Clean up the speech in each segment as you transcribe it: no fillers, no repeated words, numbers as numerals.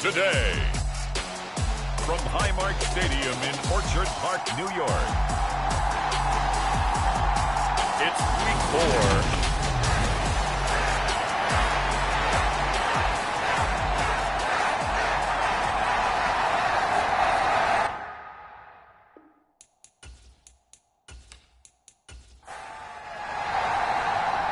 today. From Highmark Stadium in Orchard Park, New York, it's Week 4.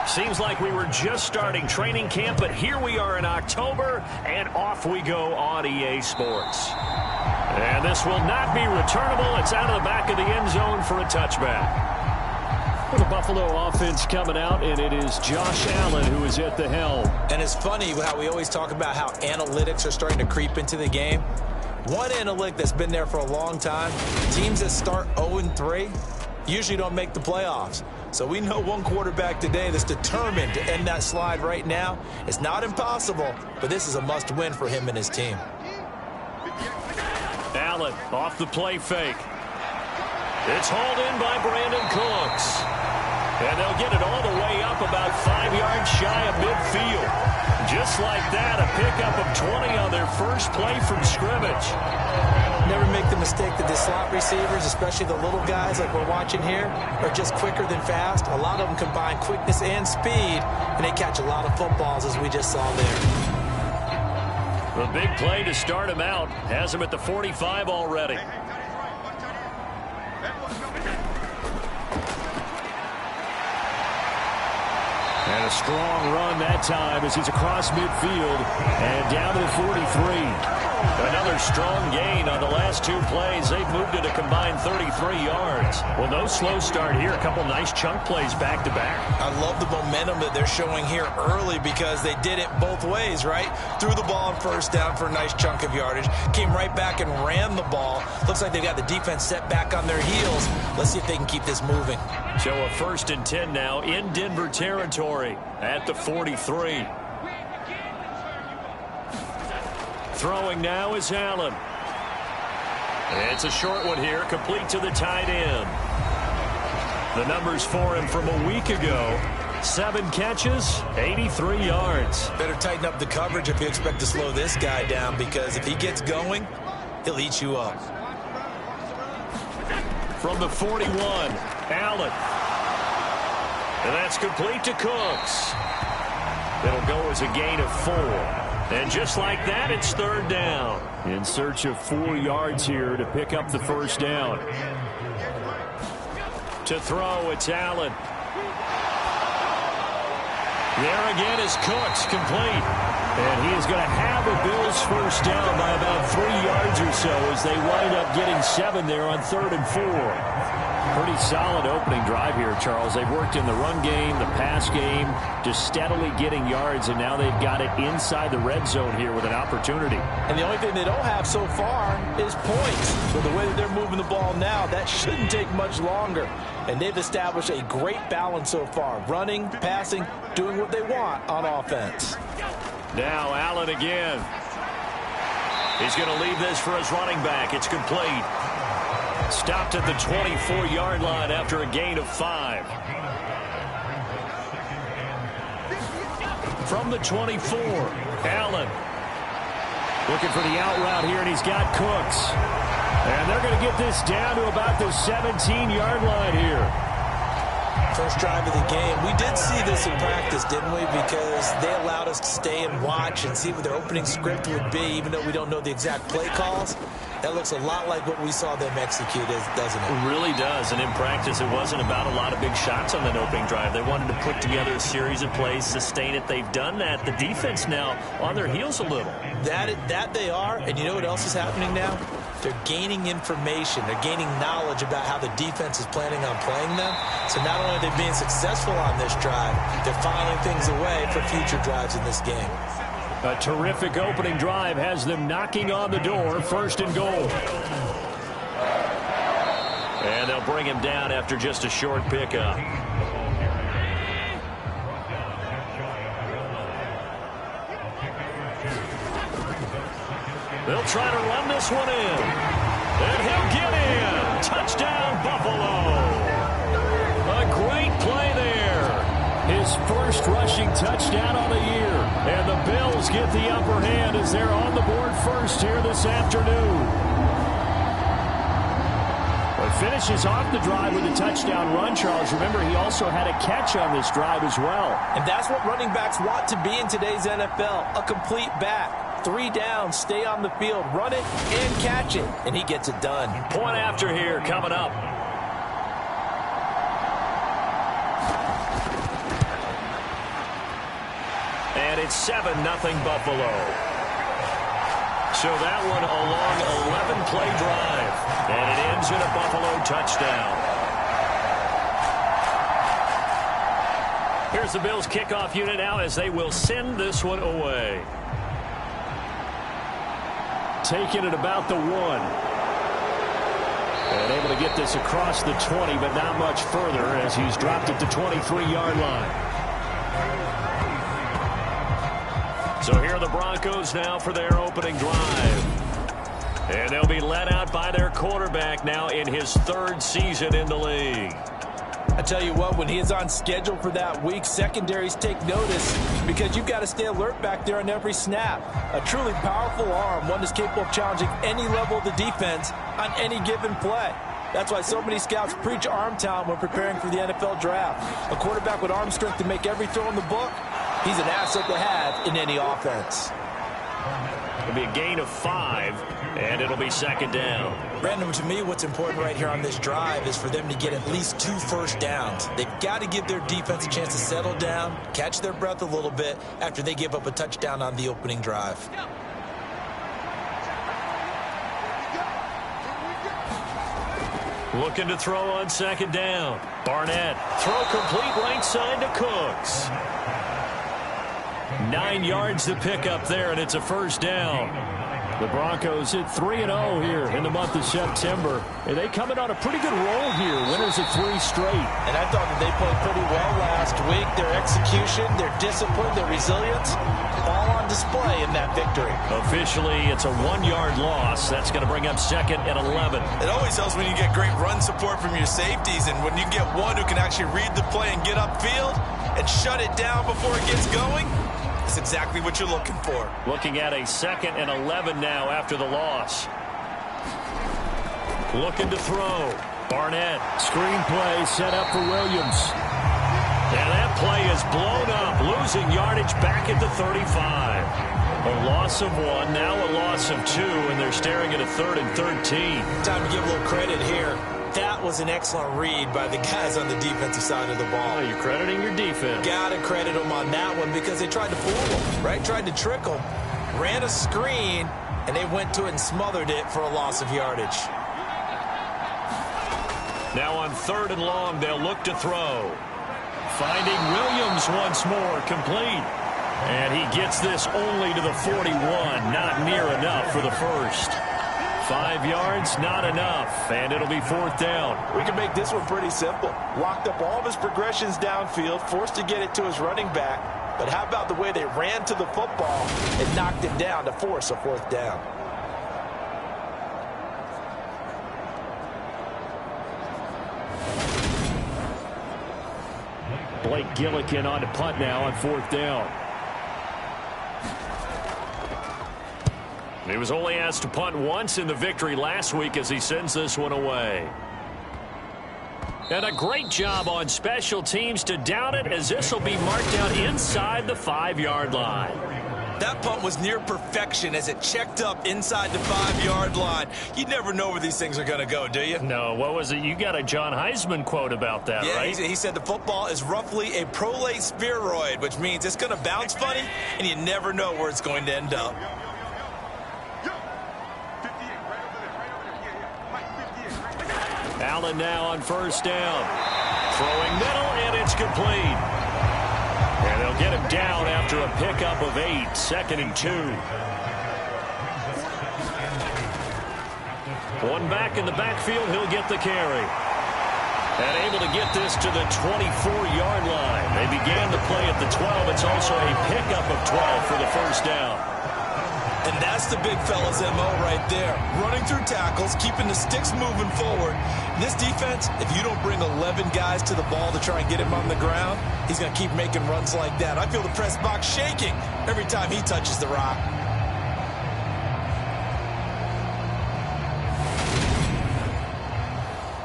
Seems like we were just starting training camp, but here we are in October, and off we go on EA Sports. And this will not be returnable. It's out of the back of the end zone for a touchback. For the Buffalo offense coming out, and it is Josh Allen who is at the helm. And it's funny how we always talk about how analytics are starting to creep into the game. One analytic that's been there for a long time, teams that start 0-3 usually don't make the playoffs. So we know one quarterback today that's determined to end that slide right now. It's not impossible, but this is a must-win for him and his team. Allen off the play fake. It's hauled in by Brandon Cooks. And they'll get it all the way up about 5 yards shy of midfield. Just like that, a pickup of 20 on their first play from scrimmage. Never make the mistake that the slot receivers, especially the little guys like we're watching here, are just quicker than fast. A lot of them combine quickness and speed, and they catch a lot of footballs, as we just saw there. The big play to start him out has him at the 45 already. And a strong run that time as he's across midfield and down to the 43. Another strong gain on the last two plays. They've moved it a combined 33 yards. Well, no slow start here. A couple nice chunk plays back-to-back. I love the momentum that they're showing here early because they did it both ways, right? Threw the ball on first down for a nice chunk of yardage. Came right back and ran the ball. Looks like they've got the defense set back on their heels. Let's see if they can keep this moving. So a 1st and 10 now in Denver territory at the 43. Throwing now is Allen. It's a short one here, complete to the tight end. The numbers for him from a week ago: 7 catches, 83 yards. Better tighten up the coverage if you expect to slow this guy down, because if he gets going, he'll eat you up. From the 41, Allen. And that's complete to Cooks. It'll go as a gain of 4. And just like that, it's 3rd down. In search of 4 yards here to pick up the first down. To throw, it's Allen. There again is Cooks, complete. And he is going to have the Bills first down by about 3 yards or so as they wind up getting 7 there on 3rd and 4. Pretty solid opening drive here, Charles. They've worked in the run game, the pass game, just steadily getting yards, and now they've got it inside the red zone here with an opportunity. And the only thing they don't have so far is points. So the way that they're moving the ball now, that shouldn't take much longer. And they've established a great balance so far. Running, passing, doing what they want on offense. Now Allen again. He's going to leave this for his running back. It's complete. Stopped at the 24-yard line after a gain of 5. From the 24, Allen. Looking for the out route here, and he's got Cooks. And they're going to get this down to about the 17-yard line here. First drive of the game. We did see this in practice, didn't we? Because they allowed us to stay and watch and see what their opening script would be, even though we don't know the exact play calls. That looks a lot like what we saw them execute, doesn't it? It really does. And in practice, it wasn't about a lot of big shots on that opening drive. They wanted to put together a series of plays, sustain it. They've done that. The defense now on their heels a little. That they are. And you know what else is happening now? They're gaining information. They're gaining knowledge about how the defense is planning on playing them. So not only are they being successful on this drive, they're filing things away for future drives in this game. A terrific opening drive has them knocking on the door, 1st and goal. And they'll bring him down after just a short pickup. They'll try to run this one in. And he'll get in. Touchdown, Buffalo. A great play there. His first rushing touchdown on the year. And the Bills Broncos get the upper hand as they're on the board first here this afternoon. But finishes off the drive with a touchdown run, Charles. Remember, he also had a catch on this drive as well. And that's what running backs want to be in today's NFL, a complete back. 3 downs, stay on the field, run it, and catch it. And he gets it done. Point after here coming up. And it's 7-0 Buffalo. So that one a long 11-play drive. And it ends in a Buffalo touchdown. Here's the Bills kickoff unit now as they will send this one away. Taking it about the 1. And able to get this across the 20, but not much further as he's dropped at the 23-yard line. So here are the Broncos now for their opening drive. And they'll be led out by their quarterback now in his 3rd season in the league. I tell you what, when he is on schedule for that week, secondaries take notice because you've got to stay alert back there on every snap. A truly powerful arm, one that's capable of challenging any level of the defense on any given play. That's why so many scouts preach arm talent when preparing for the NFL draft. A quarterback with arm strength to make every throw in the book, he's an asset to have in any offense. It'll be a gain of 5, and it'll be 2nd down. Brandon, to me, what's important right here on this drive is for them to get at least 2 first downs. They've got to give their defense a chance to settle down, catch their breath a little bit after they give up a touchdown on the opening drive. Looking to throw on 2nd down. Barnett, throw complete right side to Cooks. 9 yards to pick up there, and it's a 1st down. The Broncos hit 3-0 here in the month of September. And they come in on a pretty good roll here, winners of 3 straight. And I thought that they played pretty well last week. Their execution, their discipline, their resilience, all on display in that victory. Officially, it's a 1-yard loss. That's going to bring up 2nd and 11. It always helps when you get great run support from your safeties, and when you get one who can actually read the play and get upfield and shut it down before it gets going. That's exactly what you're looking for. Looking at a 2nd and 11 now after the loss. Looking to throw. Barnett. Screen play set up for Williams. And that play is blown up. Losing yardage back at the 35. A loss of 1, now a loss of 2, and they're staring at a 3rd and 13. Time to give a little credit here. That was an excellent read by the guys on the defensive side of the ball. Oh, you're crediting your defense. Got to credit them on that one because they tried to fool them, right? Tried to trick them. Ran a screen, and they went to it and smothered it for a loss of yardage. Now on 3rd and long, they'll look to throw. Finding Williams once more, complete. And he gets this only to the 41, not near enough for the 1st. 5 yards, not enough, and it'll be 4th down. We can make this one pretty simple. Locked up all of his progressions downfield, forced to get it to his running back. But how about the way they ran to the football and knocked him down to force a 4th down? Blake Gillikin on to punt now on 4th down. He was only asked to punt once in the victory last week as he sends this one away. And a great job on special teams to down it as this will be marked out inside the 5-yard line. That punt was near perfection as it checked up inside the 5-yard line. You never know where these things are going to go, do you? No, what was it? You got a John Heisman quote about that, yeah, right? He said the football is roughly a prolate spheroid, which means it's going to bounce funny, and you never know where it's going to end up. Allen now on 1st down. Throwing middle, and it's complete. And they'll get him down after a pickup of 8, 2nd and 2. One back in the backfield, he'll get the carry. And able to get this to the 24-yard line. They began the play at the 12. It's also a pickup of 12 for the 1st down. And that's the big fella's MO right there. Running through tackles, keeping the sticks moving forward. This defense, if you don't bring 11 guys to the ball to try and get him on the ground, he's going to keep making runs like that. I feel the press box shaking every time he touches the rock.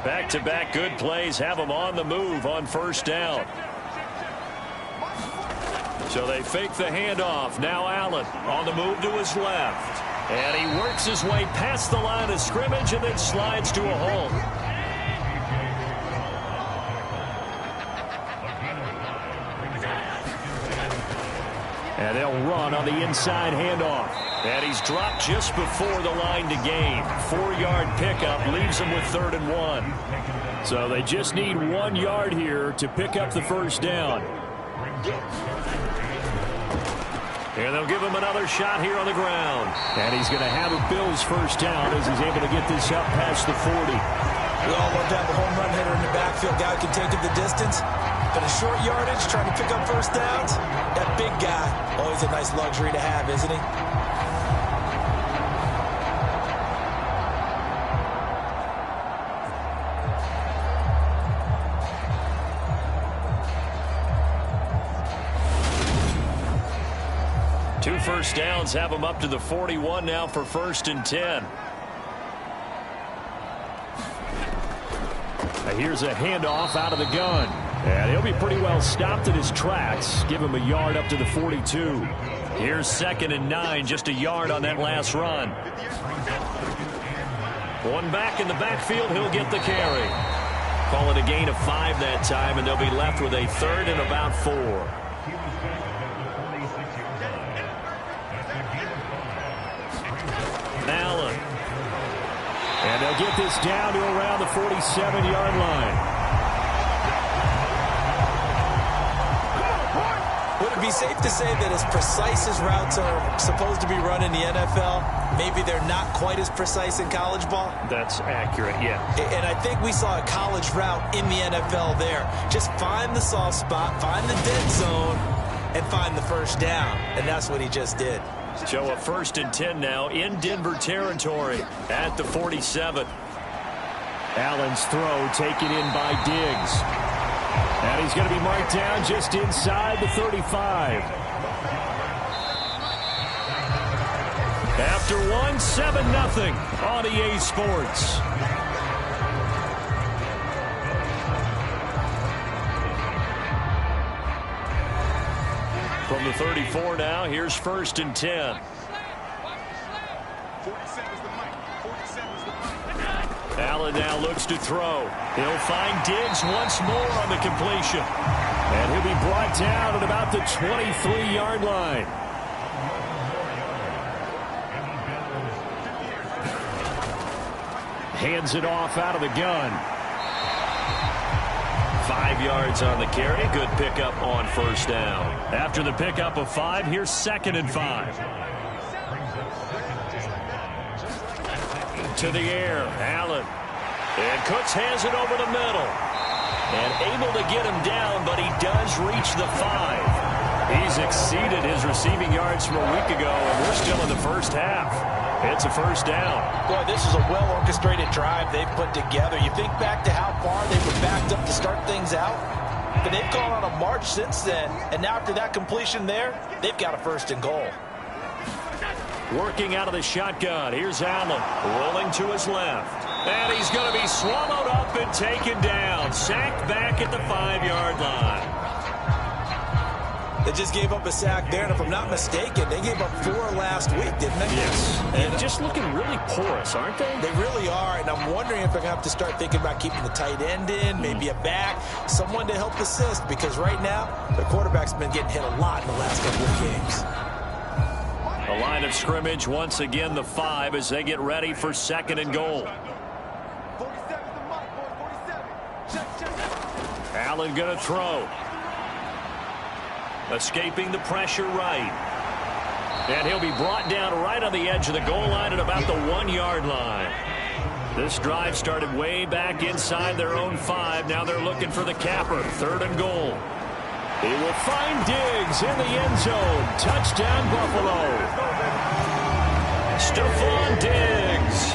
Back-to-back good plays have him on the move on first down. So they fake the handoff. Now Allen on the move to his left. And he works his way past the line of scrimmage and then slides to a halt. And they'll run on the inside handoff. And he's dropped just before the line to gain. 4-yard pickup leaves him with 3rd and 1. So they just need 1 yard here to pick up the first down. And they'll give him another shot here on the ground. And he's going to have a Bills first down as he's able to get this up past the 40. We all love to have a home run hitter in the backfield. Guy who can take it the distance. But a short yardage, trying to pick up first downs, that big guy, always a nice luxury to have, isn't he? Two first downs have him up to the 41 now for 1st and 10. Here's a handoff out of the gun. And he'll be pretty well stopped in his tracks. Give him a yard up to the 42. Here's 2nd and 9, just a yard on that last run. One back in the backfield, he'll get the carry. Call it a gain of 5 that time, and they'll be left with a 3rd and about 4. Allen. And they'll get this down to around the 47-yard line. Would it be safe to say that as precise as routes are supposed to be run in the NFL, maybe they're not quite as precise in college ball? That's accurate, yeah. And I think we saw a college route in the NFL there. Just find the soft spot, find the dead zone, and find the first down. And that's what he just did. So a 1st and 10 now in Denver territory at the 47. Allen's throw taken in by Diggs. And he's going to be marked down just inside the 35. After one, 7-0 on EA Sports. From the 34 now, here's 1st and 10. Allen now looks to throw. He'll find Diggs once more on the completion. And he'll be brought down at about the 23-yard line. Hands it off out of the gun. 5 yards on the carry. Good pickup on first down. After the pickup of 5, here's 2nd and 5. To the air, Allen. And Cooks has it over the middle. And able to get him down, but he does reach the 5. He's exceeded his receiving yards from a week ago, and we're still in the first half. It's a first down. Boy, this is a well-orchestrated drive they've put together. You think back to how far they were backed up to start things out, but they've gone on a march since then. And now after that completion there, they've got a 1st and goal. Working out of the shotgun. Here's Allen rolling to his left. And he's going to be swallowed up and taken down. Sacked back at the 5-yard line. They just gave up a sack there, and if I'm not mistaken, they gave up 4 last week, didn't they? Yes. And just looking really porous, aren't they? They really are, and I'm wondering if they're going to have to start thinking about keeping the tight end in, maybe a back, someone to help assist, because right now, the quarterback's been getting hit a lot in the last couple of games. The line of scrimmage, once again, the 5 as they get ready for 2nd and goal. Allen going to throw. Escaping the pressure right. And he'll be brought down right on the edge of the goal line at about the 1-yard line. This drive started way back inside their own 5. Now they're looking for the capper. 3rd and goal. He will find Diggs in the end zone. Touchdown, Buffalo. Stephon Diggs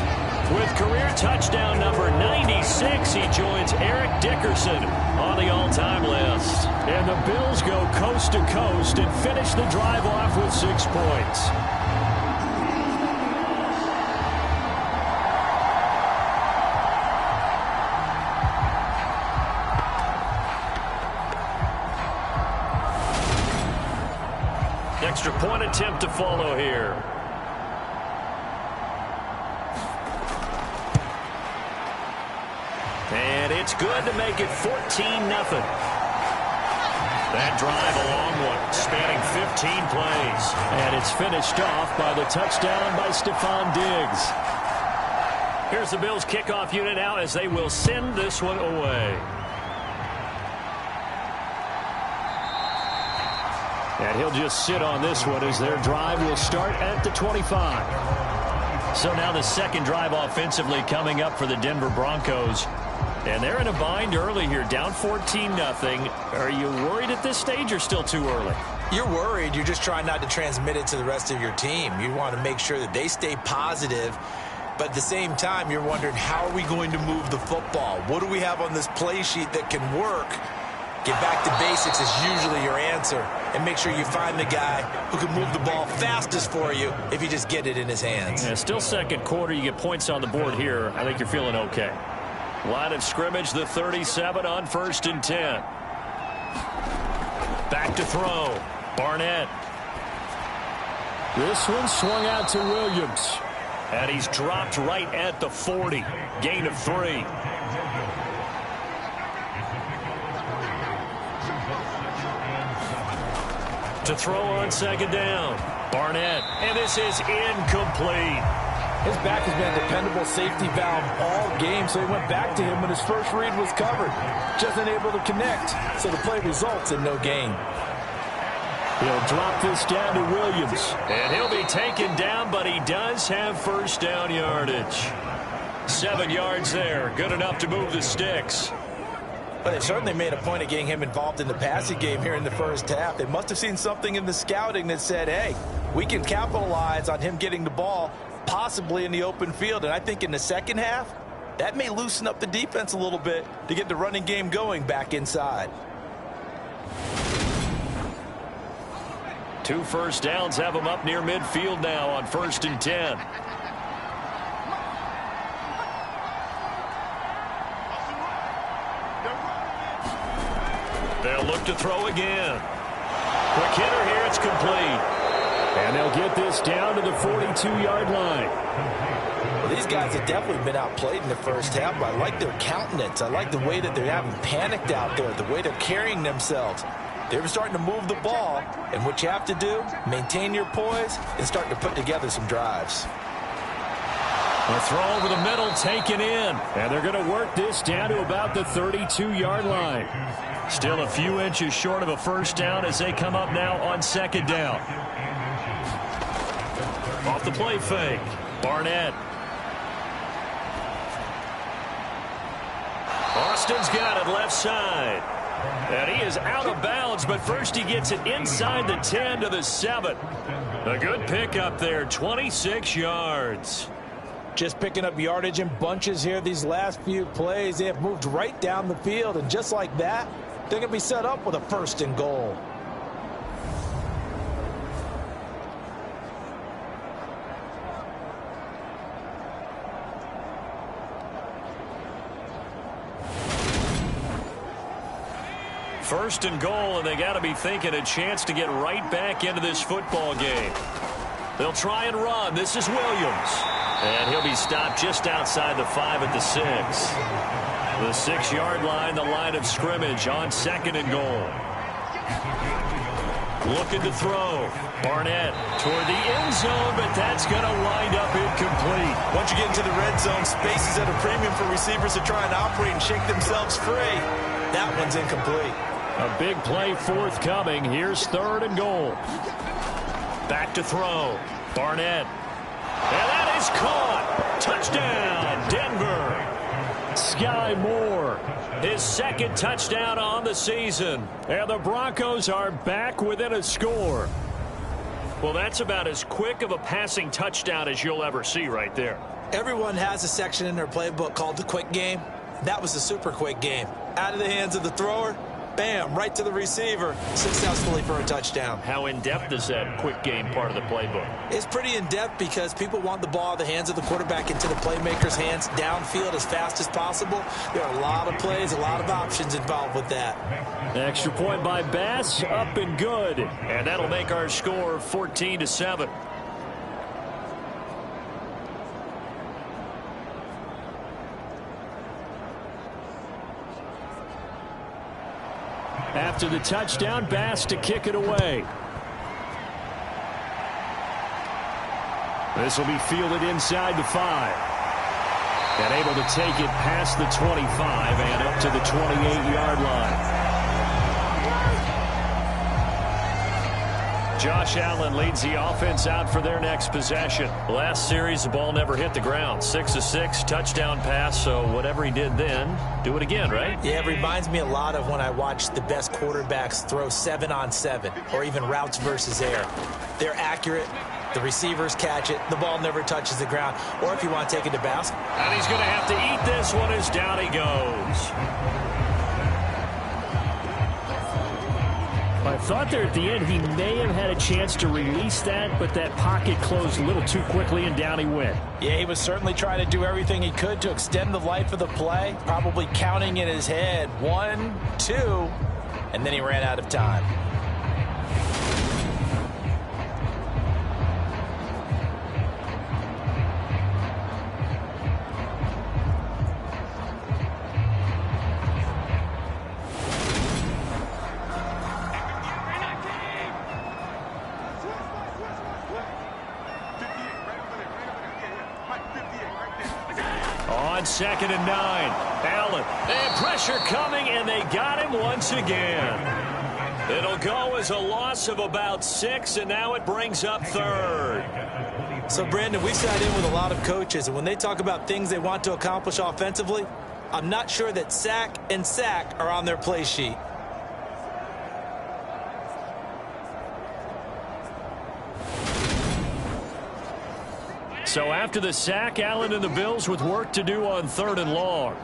With career touchdown number 96, he joins Eric Dickerson on the all-time list. And the Bills go coast to coast and finish the drive off with 6 points. Extra point attempt to follow here. And it's good to make it 14-0. That drive a long one, spanning 15 plays. And it's finished off by the touchdown by Stephon Diggs. Here's the Bills kickoff unit now as they will send this one away. And he'll just sit on this one as their drive will start at the 25. So now the second drive offensively coming up for the Denver Broncos. And they're in a bind early here, down 14-0. Are you worried at this stage or still too early? You're worried. You're just trying not to transmit it to the rest of your team. You want to make sure that they stay positive. But at the same time, you're wondering, how are we going to move the football? What do we have on this play sheet that can work? Get back to basics is usually your answer. And make sure you find the guy who can move the ball fastest for you if you just get it in his hands. Yeah, still second quarter. You get points on the board here. I think you're feeling okay. Line of scrimmage, the 37 on 1st and 10. Back to throw. Barnett. This one swung out to Williams. And he's dropped right at the 40. Gain of 3. To throw on 2nd down. Barnett. And this is incomplete. His back has been a dependable safety valve all game, so he went back to him when his first read was covered. Just unable to connect, so the play results in no gain. He'll drop this down to Williams. And he'll be taken down, but he does have first down yardage. 7 yards there. Good enough to move the sticks. But they certainly made a point of getting him involved in the passing game here in the first half. They must have seen something in the scouting that said, hey, we can capitalize on him getting the ball possibly in the open field. And I think in the second half, that may loosen up the defense a little bit to get the running game going back inside. 2 first downs have him up near midfield now on 1st and 10. They'll look to throw again. Quick hitter here, it's complete. And they'll get this down to the 42-yard line. Well, these guys have definitely been outplayed in the first half, but I like their countenance. I like the way that they haven't panicked out there, the way they're carrying themselves. They're starting to move the ball, and what you have to do, maintain your poise and start to put together some drives. A throw over the middle taken in, and they're going to work this down to about the 32-yard line. Still a few inches short of a first down as they come up now on 2nd down. Off the play fake. Barnett. Austin's got it left side. And he is out of bounds, but first he gets it inside the 10 to the 7. A good pickup there, 26 yards. Just picking up yardage in bunches here these last few plays. They have moved right down the field, and just like that, they're going to be set up with a 1st and goal. First and goal, and they got to be thinking a chance to get right back into this football game. They'll try and run. This is Williams. And he'll be stopped just outside the 5 at the 6. The 6-yard line, the line of scrimmage on 2nd and goal. Looking to throw. Barnett toward the end zone, but that's going to wind up incomplete. Once you get into the red zone, space is at a premium for receivers to try and operate and shake themselves free. That one's incomplete. A big play forthcoming. Here's 3rd and goal. Back to throw. Barnett. And that is caught. Touchdown, Denver. Sky Moore, his 2nd touchdown on the season. And the Broncos are back within a score. Well, that's about as quick of a passing touchdown as you'll ever see right there. Everyone has a section in their playbook called the quick game. That was a super quick game. Out of the hands of the thrower, bam, right to the receiver, successfully for a touchdown. How in-depth is that quick game part of the playbook? It's pretty in-depth because people want the ball out of the hands of the quarterback into the playmaker's hands downfield as fast as possible. There are a lot of plays, a lot of options involved with that. Extra point by Bass, up and good. And that'll make our score 14-7. After the touchdown, Bass to kick it away. This will be fielded inside the 5. And able to take it past the 25 and up to the 28-yard line. Josh Allen leads the offense out for their next possession. Last series, the ball never hit the ground. 6 of 6, touchdown pass, so whatever he did then, do it again, right? Yeah, it reminds me a lot of when I watch the best quarterbacks throw 7-on-7 or even routes versus air. They're accurate. The receivers catch it. The ball never touches the ground. Or if you want to take it to basket. And he's going to have to eat this one as down he goes. I thought there at the end he may have had a chance to release that, but that pocket closed a little too quickly and down he went. Yeah, he was certainly trying to do everything he could to extend the life of the play, probably counting in his head 1, 2, and then he ran out of time. On 2nd and 9, Allen. And pressure coming, and they got him once again. It'll go as a loss of about 6, and now it brings up 3rd. So, Brandon, we sat in with a lot of coaches, and when they talk about things they want to accomplish offensively, I'm not sure that sack and sack are on their play sheet. So after the sack, Allen and the Bills with work to do on 3rd and long.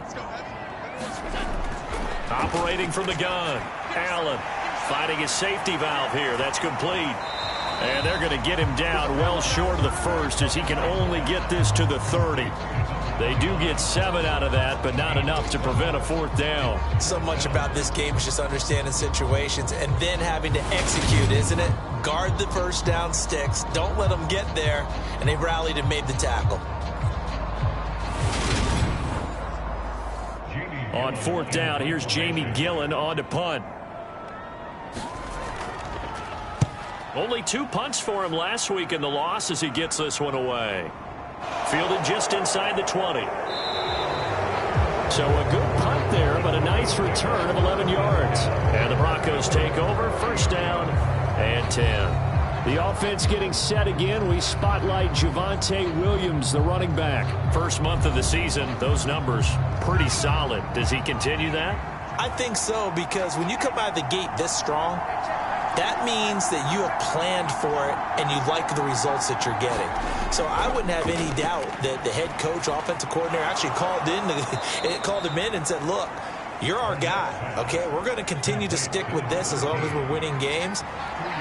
Operating from the gun. Allen finding his safety valve here. That's complete. And they're going to get him down well short of the 1st as he can only get this to the 30. They do get 7 out of that, but not enough to prevent a 4th down. So much about this game is just understanding situations and then having to execute, isn't it? Guard the first down sticks. Don't let them get there. And they rallied and made the tackle. On 4th down, here's Jamie Gillen on to punt. Only 2 punts for him last week in the loss as he gets this one away. Fielded just inside the 20. So a good punt there, but a nice return of 11 yards. And the Broncos take over, 1st down and 10. The offense getting set again. We spotlight Javonte Williams, the running back. First month of the season, those numbers pretty solid. Does he continue that? I think so, because when you come out of the gate this strong, that means that you have planned for it and you like the results that you're getting. So I wouldn't have any doubt that the head coach, offensive coordinator actually called him in and said, look, you're our guy, okay? We're going to continue to stick with this as long as we're winning games.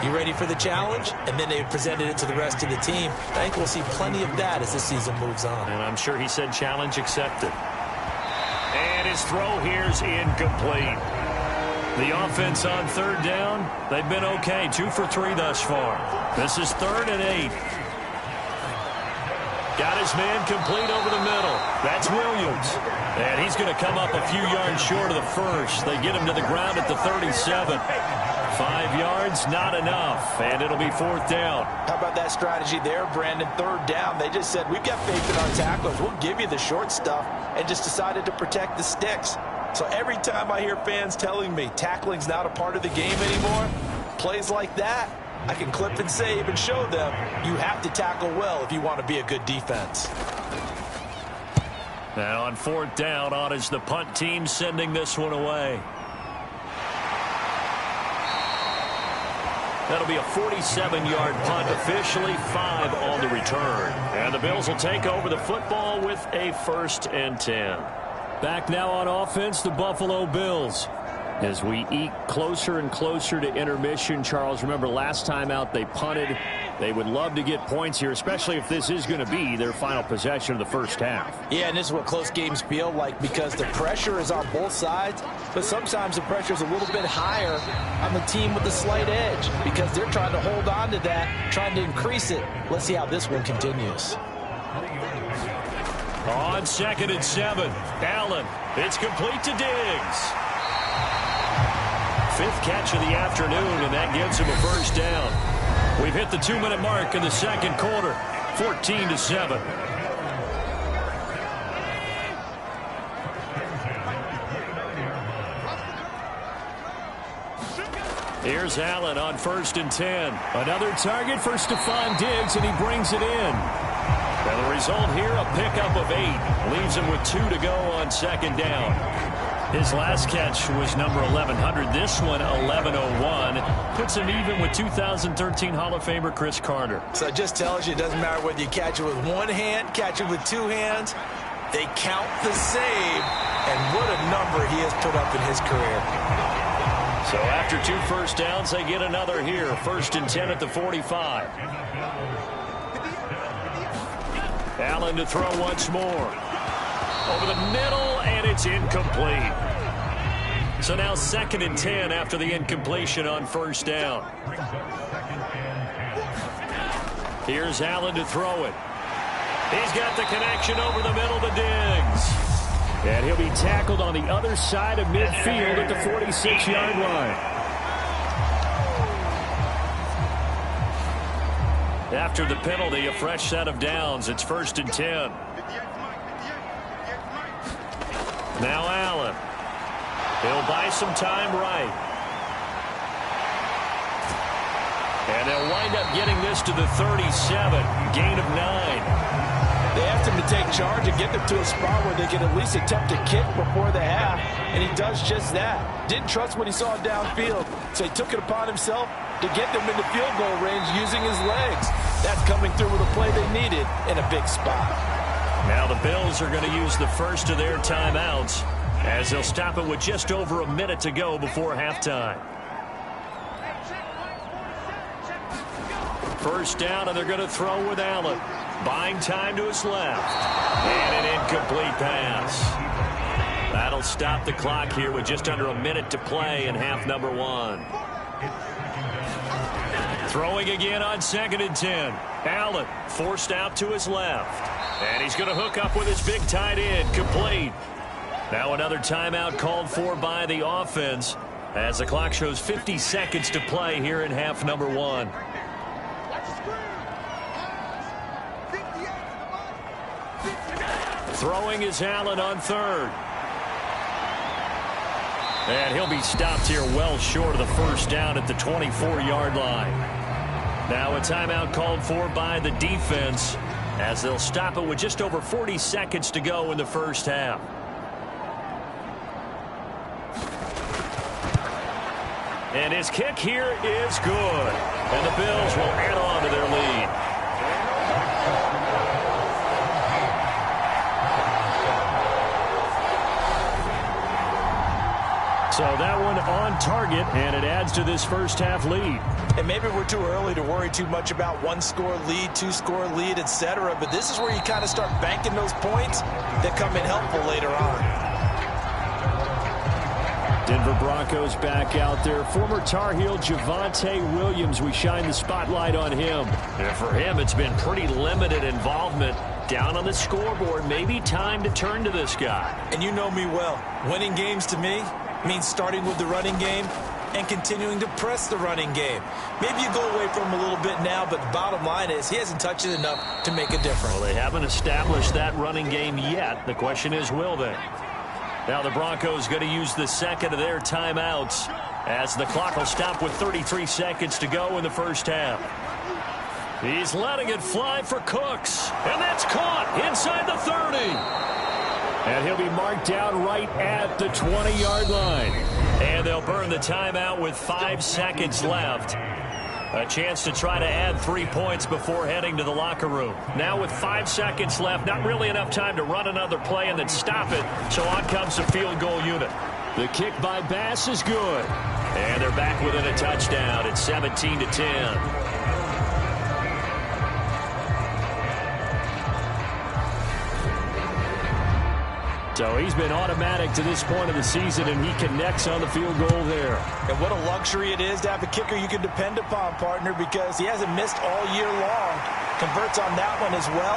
You ready for the challenge? And then they presented it to the rest of the team. I think we'll see plenty of that as this season moves on. And I'm sure he said challenge accepted. And his throw here's incomplete. The offense on 3rd down, they've been okay. 2 for 3 thus far. This is 3rd and 8. Got his man complete over the middle. That's Williams. And he's going to come up a few yards short of the 1st. They get him to the ground at the 37. 5 yards, not enough. And it'll be 4th down. How about that strategy there, Brandon? 3rd down. They just said, we've got faith in our tacklers. We'll give you the short stuff, and just decided to protect the sticks. So every time I hear fans telling me tackling's not a part of the game anymore, plays like that, I can clip and save and show them you have to tackle well if you want to be a good defense. Now on 4th down, on is the punt team sending this one away. That'll be a 47-yard punt, officially 5 on the return. And the Bills will take over the football with a 1st and 10. Back now on offense, the Buffalo Bills. As we eke closer and closer to intermission, Charles, remember last time out they punted. They would love to get points here, especially if this is going to be their final possession of the first half. Yeah, and this is what close games feel like because the pressure is on both sides, but sometimes the pressure is a little bit higher on the team with the slight edge because they're trying to hold on to that, trying to increase it. Let's see how this one continues. On 2nd and 7, Allen. It's complete to Diggs. 5th catch of the afternoon, and that gives him a first down. We've hit the 2-minute mark in the second quarter, 14-7. Here's Allen on 1st and 10. Another target for Stephon Diggs, and he brings it in. And the result here, a pickup of 8. Leaves him with 2 to go on 2nd down. His last catch was number 1,100. This one, 1,101. Puts him even with 2013 Hall of Famer Chris Carter. So it just tells you it doesn't matter whether you catch it with one hand, catch it with 2 hands. They count the save, and what a number he has put up in his career. So after 2 first downs, they get another here. 1st and 10 at the 45. Allen to throw once more. Over the middle, and it's incomplete. So now 2nd and 10 after the incompletion on 1st down. Here's Allen to throw it. He's got the connection over the middle to Diggs. And he'll be tackled on the other side of midfield at the 46-yard line. After the penalty, a fresh set of downs. It's 1st and 10. Now Allen. He'll buy some time right. And they'll wind up getting this to the 37. Gain of 9. They asked him to take charge and get them to a spot where they could at least attempt a kick before the half, and he does just that. Didn't trust what he saw downfield, so he took it upon himself to get them into field goal range using his legs. That's coming through with a play they needed in a big spot. Now the Bills are going to use the first of their timeouts as they'll stop it with just over a minute to go before halftime. 1st down, and they're going to throw with Allen. Buying time to his left. And an incomplete pass. That'll stop the clock here with just under a minute to play in half number 1. Throwing again on 2nd and 10. Allen forced out to his left. And he's going to hook up with his big tight end. Complete. Now another timeout called for by the offense as the clock shows 50 seconds to play here in half number 1. Throwing is Allen on 3rd. And he'll be stopped here well short of the first down at the 24-yard line. Now a timeout called for by the defense as they'll stop it with just over 40 seconds to go in the first half. And his kick here is good. And the Bills will add on to their lead. So that one on target, and it adds to this first half lead. And maybe we're too early to worry too much about 1-score lead, 2-score lead, etc. But this is where you kind of start banking those points that come in helpful later on. Denver Broncos back out there. Former Tar Heel Javonte Williams, we shine the spotlight on him. And for him, it's been pretty limited involvement down on the scoreboard. Maybe time to turn to this guy. And you know me well. Winning games to me means starting with the running game and continuing to press the running game. Maybe you go away from him a little bit now, but the bottom line is he hasn't touched it enough to make a difference. Well, they haven't established that running game yet. The question is, will they? Now the Broncos going to use the second of their timeouts as the clock will stop with 33 seconds to go in the first half. He's letting it fly for Cooks, and that's caught inside the 30. And he'll be marked down right at the 20-yard line. And they'll burn the timeout with 5 seconds left A chance to try to add 3 points before heading to the locker room. Now with 5 seconds left, not really enough time to run another play and then stop it. So on comes the field goal unit. The kick by Bass is good. And they're back within a touchdown. It's 17-10. So he's been automatic to this point of the season, and he connects on the field goal there. And what a luxury it is to have a kicker you can depend upon, partner, because he hasn't missed all year long. Converts on that one as well.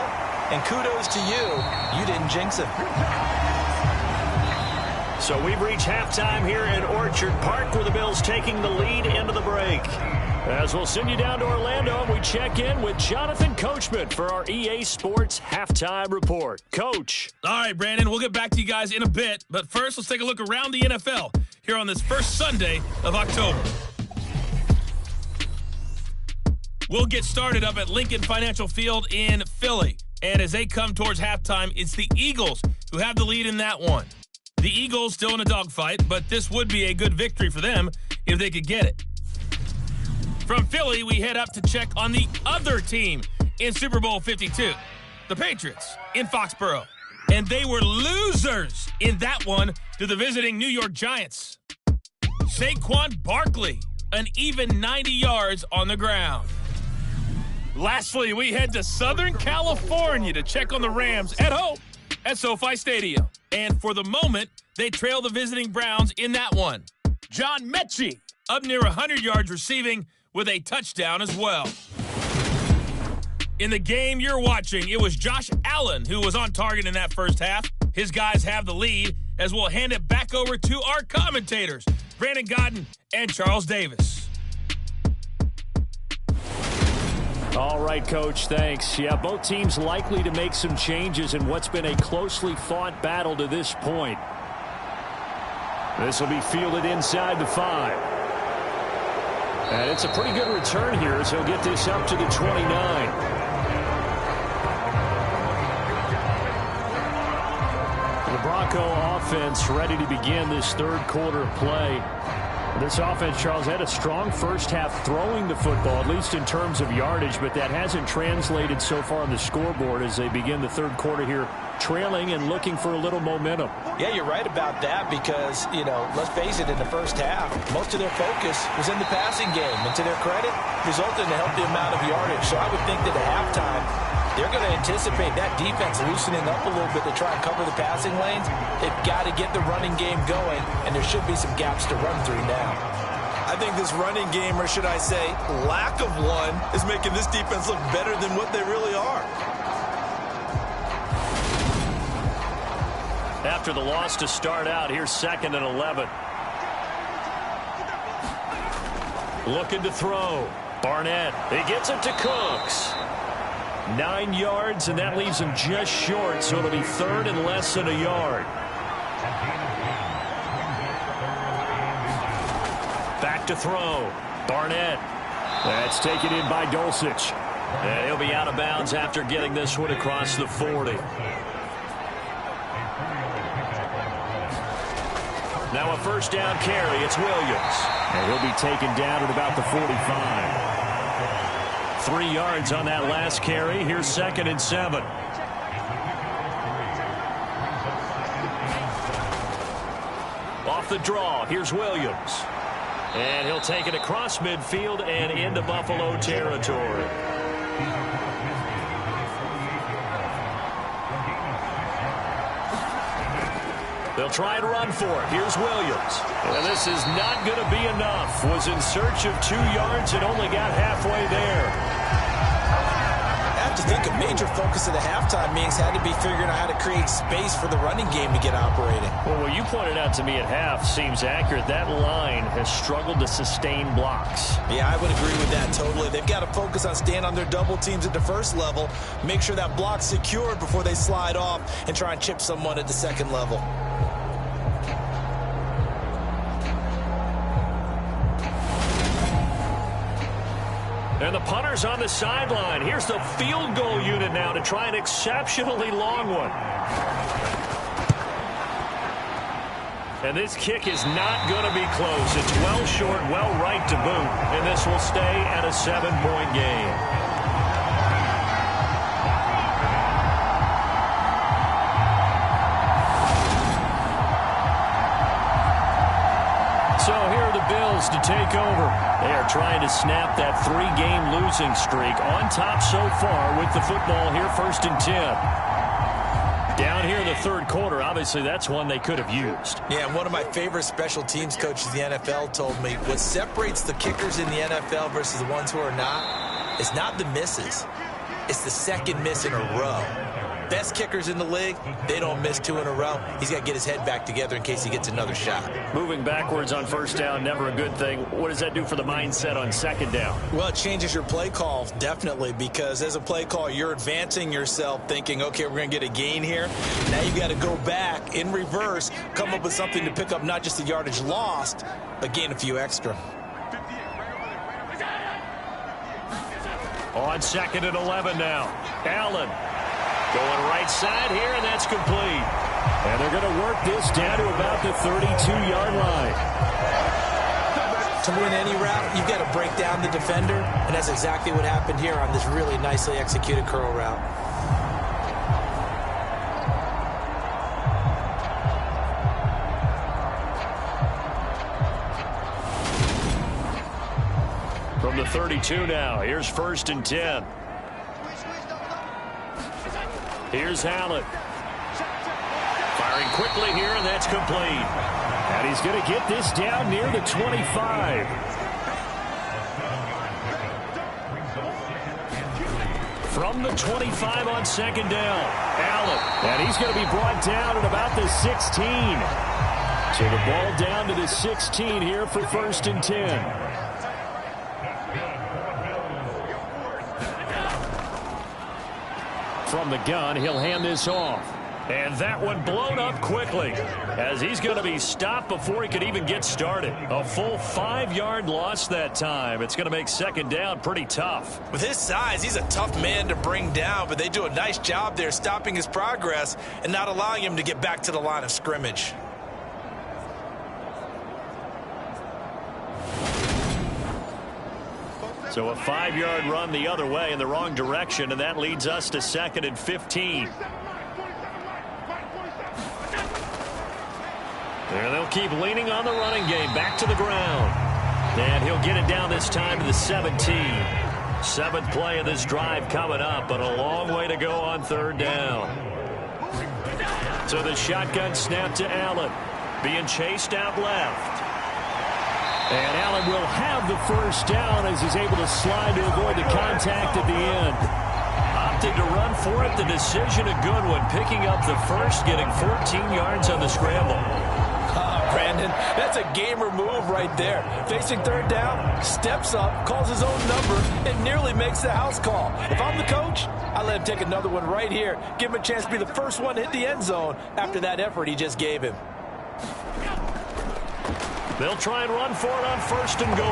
And kudos to you. You didn't jinx it. So we've reached halftime here at Orchard Park, where the Bills taking the lead into the break. As we'll send you down to Orlando, and we check in with Jonathan Coachman for our EA Sports Halftime Report. Coach. All right, Brandon, we'll get back to you guys in a bit. But first, let's take a look around the NFL here on this first Sunday of October. We'll get started up at Lincoln Financial Field in Philly. And as they come towards halftime, it's the Eagles who have the lead in that one. The Eagles still in a dogfight, but this would be a good victory for them if they could get it. From Philly, we head up to check on the other team in Super Bowl 52, the Patriots in Foxborough. And they were losers in that one to the visiting New York Giants. Saquon Barkley, an even 90 yards on the ground. Lastly, we head to Southern California to check on the Rams at home at SoFi Stadium. And for the moment, they trail the visiting Browns in that one. John Mechie up near 100 yards receiving with a touchdown as well. In the game you're watching, it was Josh Allen who was on target in that first half. His guys have the lead as we'll hand it back over to our commentators, Brandon Godden and Charles Davis. All right, Coach, thanks. Yeah, both teams likely to make some changes in what's been a closely fought battle to this point. This will be fielded inside the 5. And it's a pretty good return here as he'll get this up to the 29. The Bronco offense ready to begin this third quarter play. This offense, Charles, had a strong first half throwing the football, at least in terms of yardage, but that hasn't translated so far on the scoreboard as they begin the third quarter here, trailing and looking for a little momentum. Yeah, you're right about that because, let's face it, in the first half, most of their focus was in the passing game. And to their credit, resulted in a healthy amount of yardage. So I would think that at halftime, they're going to anticipate that defense loosening up a little bit to try and cover the passing lanes. They've got to get the running game going, and there should be some gaps to run through now. I think this running game, or should I say lack of one, is making this defense look better than what they really are. After the loss to start out, here's 2nd and 11. Looking to throw. Barnett. He gets it to Cooks. 9 yards, and that leaves him just short, so it'll be 3rd and less than a yard. Back to throw. Barnett. That's taken in by Dulcich. And he'll be out of bounds after getting this one across the 40. Now a first down carry. It's Williams. And he'll be taken down at about the 45. 3 yards on that last carry. Here's 2nd and 7. Off the draw. Here's Williams. And he'll take it across midfield and into Buffalo territory. They'll try and run for it. Here's Williams. And this is not going to be enough. Was in search of 2 yards and only got halfway there. I have to think a major focus of the halftime meetings had to be figuring out how to create space for the running game to get operating. Well, what you pointed out to me at half seems accurate. That line has struggled to sustain blocks. Yeah, I would agree with that totally. They've got to focus on staying on their double teams at the first level, make sure that block's secured before they slide off and try and chip someone at the second level. And the punter's on the sideline. Here's the field goal unit now to try an exceptionally long one. And this kick is not going to be close. It's well short, well right to boot. And this will stay at a 7-point game. So here are the Bills to take over. They are trying to snap that 3-game losing streak on top so far with the football here, 1st and 10. Down here in the third quarter, obviously that's one they could have used. Yeah, and one of my favorite special teams coaches in the NFL told me what separates the kickers in the NFL versus the ones who are not is not the misses. It's the second miss in a row. Best kickers in the league, they don't miss 2 in a row. He's got to get his head back together in case he gets another shot. Moving backwards on first down, never a good thing. What does that do for the mindset on second down? Well, it changes your play call, definitely, because as a play call, you're advancing yourself thinking, okay, we're going to get a gain here. Now you got to go back in reverse, come up with something to pick up not just the yardage lost, but gain a few extra. On 2nd and 11 now. Allen going right side here, and that's complete. And they're going to work this down to about the 32-yard line. To win any route, you've got to break down the defender, and that's exactly what happened here on this really nicely executed curl route. From the 32 now, here's 1st and 10. Here's Allen. Firing quickly here, and that's complete. And he's going to get this down near the 25. From the 25 on 2nd down, Allen. And he's going to be brought down at about the 16. So the ball down to the 16 here for 1st and 10. From the gun, he'll hand this off. And that one blown up quickly as he's going to be stopped before he could even get started. A full 5-yard loss that time. It's going to make 2nd down pretty tough. With his size, he's a tough man to bring down, but they do a nice job there stopping his progress and not allowing him to get back to the line of scrimmage. So a 5-yard run the other way in the wrong direction, and that leads us to 2nd and 15. There they'll keep leaning on the running game. Back to the ground. And he'll get it down this time to the 17. 7th play of this drive coming up, but a long way to go on 3rd down. So the shotgun snap to Allen. Being chased out left. And Allen will have the 1st down as he's able to slide to avoid the contact at the end. Opted to run for it. The decision a good one. Picking up the 1st, getting 14 yards on the scramble. Brandon, that's a gamer move right there. Facing 3rd down, steps up, calls his own number, and nearly makes the house call. If I'm the coach, I let him take another one right here. Give him a chance to be the first one to hit the end zone after that effort he just gave him. They'll try and run for it on 1st and goal.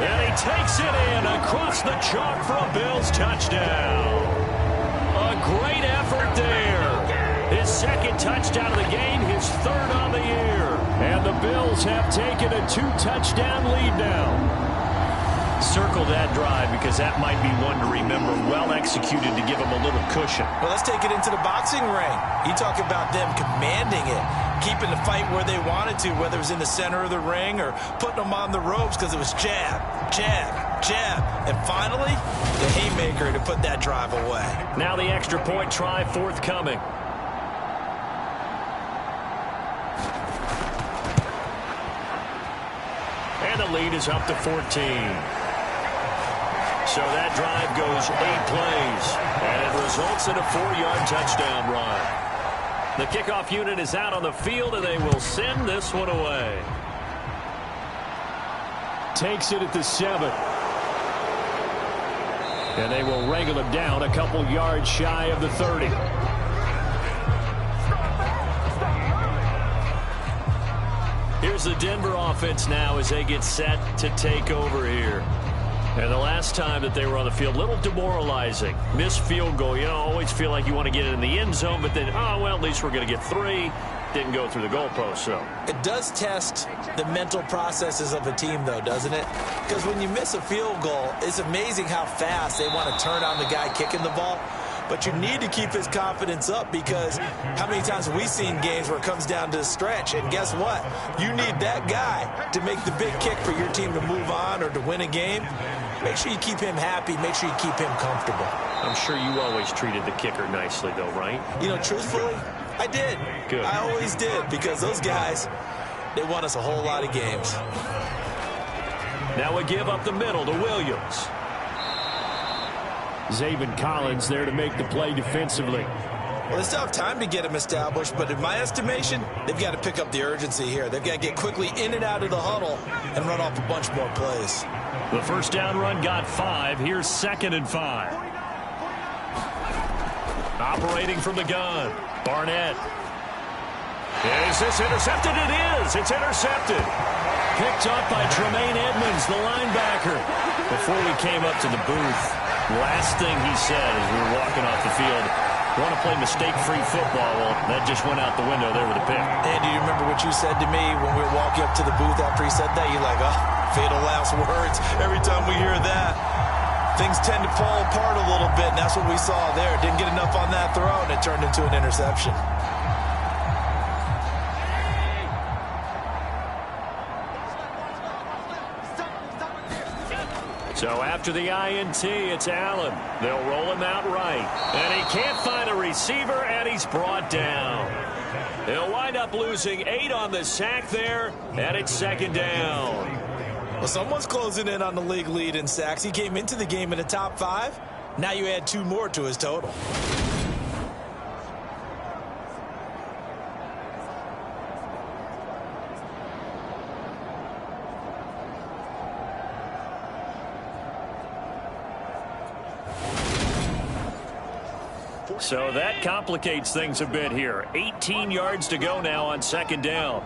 And he takes it in across the chalk for a Bills touchdown. A great effort there. His 2nd touchdown of the game, his 3rd on the year. And the Bills have taken a 2-touchdown lead now. Circle that drive because that might be one to remember. Well executed to give them a little cushion. Well, let's take it into the boxing ring. You talk about them commanding it, keeping the fight where they wanted to, whether it was in the center of the ring or putting them on the ropes because it was jab, jab, jab. And finally, the haymaker to put that drive away. Now the extra point try forthcoming. And the lead is up to 14. So that drive goes 8 plays, and it results in a 4-yard touchdown run. The kickoff unit is out on the field, and they will send this one away. Takes it at the 7. And they will wrangle him down a couple yards shy of the 30. Here's the Denver offense now as they get set to take over here. And the last time that they were on the field, a little demoralizing. Missed field goal. You know, always feel like you want to get it in the end zone, but then, oh, well, at least we're going to get 3. kick didn't go through the goalpost, so. It does test the mental processes of a team, though, doesn't it? Because when you miss a field goal, it's amazing how fast they want to turn on the guy kicking the ball. But you need to keep his confidence up, because how many times have we seen games where it comes down to the stretch? And guess what? You need that guy to make the big kick for your team to move on or to win a game. Make sure you keep him happy. Make sure you keep him comfortable. I'm sure you always treated the kicker nicely, though, right? You know, truthfully, I did. Good. I always did, because those guys, they won us a whole lot of games. Now we give up the middle to Williams. Zaven Collins there to make the play defensively. Well, they still have time to get him established, but in my estimation, they've got to pick up the urgency here. They've got to get quickly in and out of the huddle and run off a bunch more plays. The first down run got 5. Here's 2nd and 5. Operating from the gun, Barnett. Is this intercepted? It is. It's intercepted. Picked up by Tremaine Edmonds, the linebacker. Before we came up to the booth, last thing he said as we were walking off the field, want to play mistake-free football. Well, that just went out the window there with a pick. Andy, you remember what you said to me when we were walking up to the booth after he said that? You're like, oh, fatal last words. Every time we hear that, things tend to fall apart a little bit, and that's what we saw there. Didn't get enough on that throw, and it turned into an interception. So after the INT, it's Allen. They'll roll him out right. And he can't find a receiver, and he's brought down. He'll wind up losing 8 on the sack there, and it's 2nd down. Well, someone's closing in on the league lead in sacks. He came into the game in the top 5. Now you add 2 more to his total. So that complicates things a bit here. 18 yards to go now on 2nd down.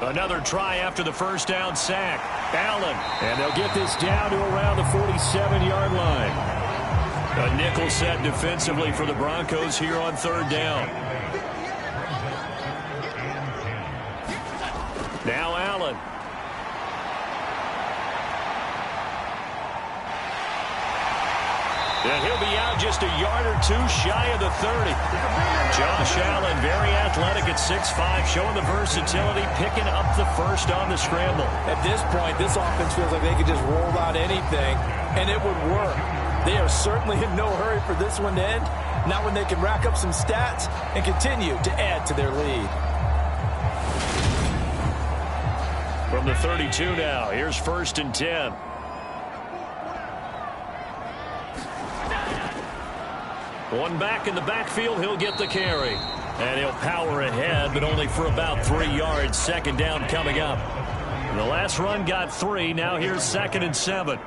Another try after the first down sack. Allen. And they'll get this down to around the 47-yard line. A nickel set defensively for the Broncos here on 3rd down. Now Allen. And he'll be out just a yard or 2 shy of the 30. Josh Allen, very athletic at 6'5", showing the versatility, picking up the first on the scramble. At this point, this offense feels like they could just roll out anything, and it would work. They are certainly in no hurry for this one to end, not when they can rack up some stats and continue to add to their lead. From the 32 now, here's 1st and 10. One back in the backfield, he'll get the carry. And he'll power ahead, but only for about 3 yards. 2nd down coming up. The last run got 3. Now here's 2nd and 7.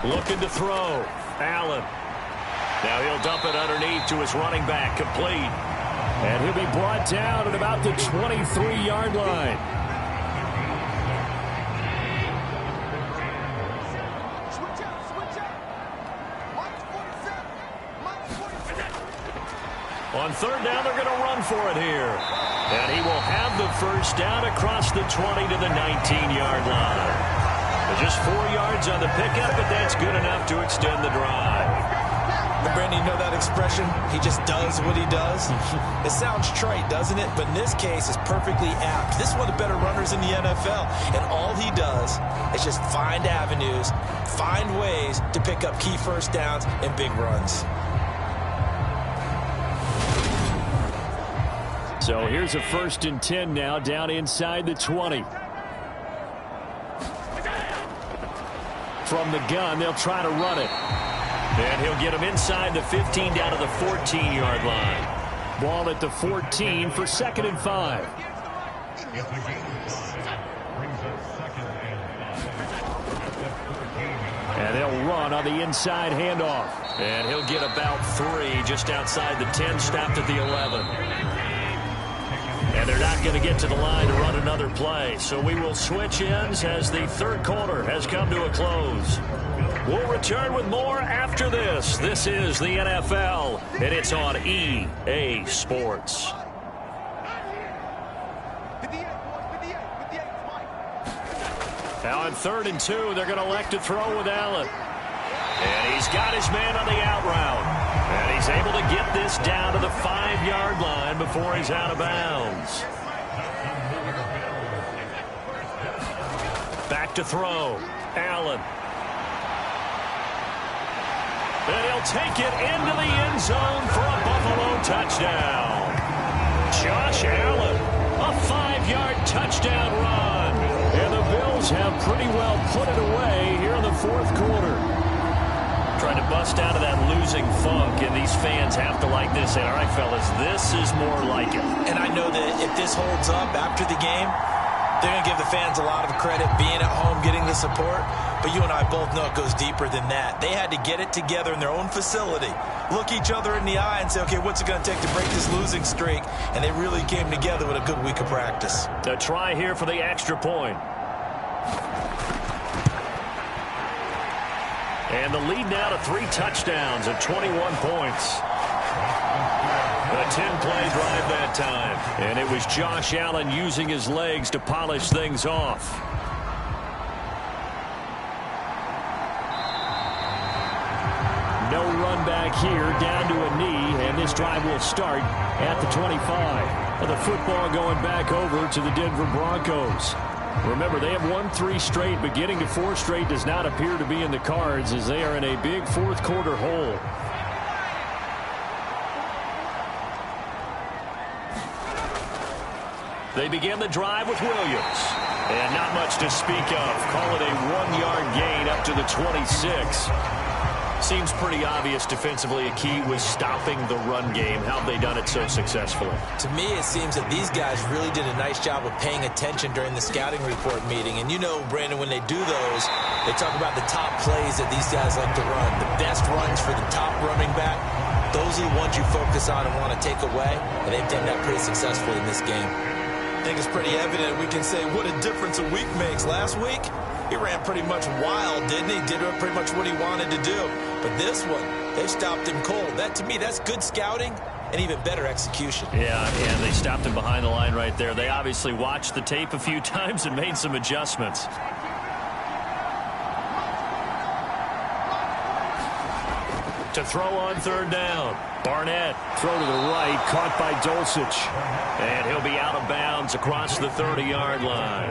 Looking to throw. Allen. Now he'll dump it underneath to his running back. Complete. And he'll be brought down at about the 23-yard line. On 3rd down, they're going to run for it here. And he will have the first down across the 20 to the 19-yard line. Just 4 yards on the pickup, but that's good enough to extend the drive. Brandon, you know that expression? He just does what he does. It sounds trite, doesn't it? But in this case, it's perfectly apt. This is one of the better runners in the NFL. And all he does is just find avenues, find ways to pick up key first downs and big runs. So here's a 1st and 10 now, down inside the 20. From the gun, they'll try to run it. And he'll get him inside the 15 down to the 14-yard line. Ball at the 14 for 2nd and 5. And they'll run on the inside handoff. And he'll get about 3 just outside the 10, stopped at the 11. And they're not going to get to the line to run another play. So we will switch ends as the third quarter has come to a close. We'll return with more after this. This is the NFL, and it's on EA Sports. Now on 3rd and 2, they're going to elect to throw with Allen. And he's got his man on the out route. And he's able to get this down to the 5-yard line before he's out of bounds. Back to throw. Allen. And he'll take it into the end zone for a Buffalo touchdown. Josh Allen, a 5-yard touchdown run. And the Bills have pretty well put it away here in the fourth quarter. Trying to bust out of that losing funk, and these fans have to like this. And all right, fellas, this is more like it. And I know that if this holds up after the game, they're going to give the fans a lot of credit being at home, getting the support. But you and I both know it goes deeper than that. They had to get it together in their own facility, look each other in the eye and say, okay, what's it going to take to break this losing streak? And they really came together with a good week of practice. A try here for the extra point. And the lead now to 3 touchdowns and 21 points. A 10-play drive that time. And it was Josh Allen using his legs to polish things off. No run back here, down to a knee, and this drive will start at the 25. Well, the football going back over to the Denver Broncos. Remember, they have won 3 straight, but getting to 4 straight does not appear to be in the cards as they are in a big fourth quarter hole. They begin the drive with Williams. And not much to speak of. Call it a 1-yard gain up to the 26. Seems pretty obvious defensively a key was stopping the run game. How have they done it so successfully? To me, it seems that these guys really did a nice job of paying attention during the scouting report meeting. And you know, Brandon, when they do those, they talk about the top plays that these guys like to run. The best runs for the top running back. Those are the ones you focus on and want to take away. And they've done that pretty successfully in this game. I think it's pretty evident we can say what a difference a week makes. Last week, he ran pretty much wild, didn't he? Did pretty much what he wanted to do. But this one, they stopped him cold. That, to me, that's good scouting and even better execution. Yeah, and they stopped him behind the line right there. They obviously watched the tape a few times and made some adjustments. To throw on 3rd down. Barnett, throw to the right, caught by Dulcich. And he'll be out of bounds across the 30-yard line.